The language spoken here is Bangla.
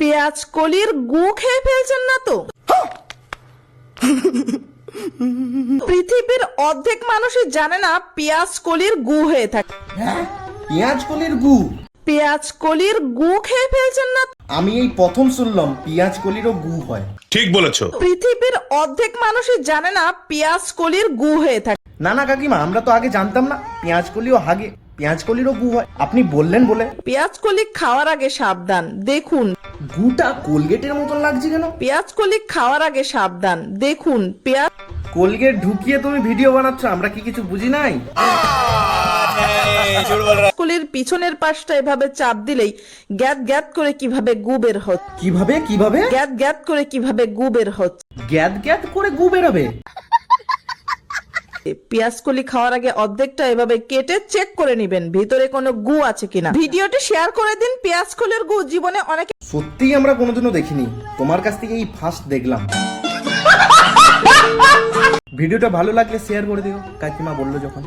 পেঁয়াজ কলির গু খেয়ে ফেলছেন না তো? পৃথিবীর অর্ধেক মানুষই জানে না পেঁয়াজ কলির গু হয়ে থাকে। হ্যাঁ, পেঁয়াজ কলির গু? পেঁয়াজ কলির গু খেয়ে ফেলছেন না? আমি এই প্রথম শুনলাম পেঁয়াজ কলিরও গু হয়। ঠিক বলেছো। পৃথিবীর অর্ধেক মানুষই জানে না পেঁয়াজ কলির গু হয়ে থাকে। না না কাকিমা, আমরা তো আগে জানতাম না পেঁয়াজ কলিও হাগে, পেঁয়াজ কলিরও গু হয়। আপনি বললেন বলে। পেঁয়াজ কলি খাওয়ার আগে সাবধান, দেখুন। গুটা কোলগেটের মতন লাগছে কেন? পেঁয়াজ কলি খাওয়ার আগে সাবধান, দেখুন। পেঁয়াজ কোলগেট ঢুকিয়ে তুমি ভিডিও বানাচ্ছ, আমরা কি কিছু বুঝি নাই? কলির পিছনের পাশটা এভাবে চাপ দিলেই গ্যাদ গ্যাদ করে কিভাবে গু বের হচ্ছে। কিভাবে কিভাবে? গ্যাদ গ্যাদ করে কিভাবে গু বের হচ্ছে। গ্যাদ গ্যাদ করে গু বেরোবে? পেঁয়াজ কলি খাওয়ার আগে অর্ধেকটা এভাবে কেটে চেক করে নিবেন ভিতরে কোনো গু আছে কিনা। ভিডিওটি শেয়ার করে দিন। পেঁয়াজ কলির গু জীবনে অনেকে সত্যিই আমরা কোনোদিনও দেখিনি, তোমার কাছ থেকে এই ফার্স্ট দেখলাম। ভিডিওটা ভালো লাগলে শেয়ার করে দিও, কাকিমা বললো যখন।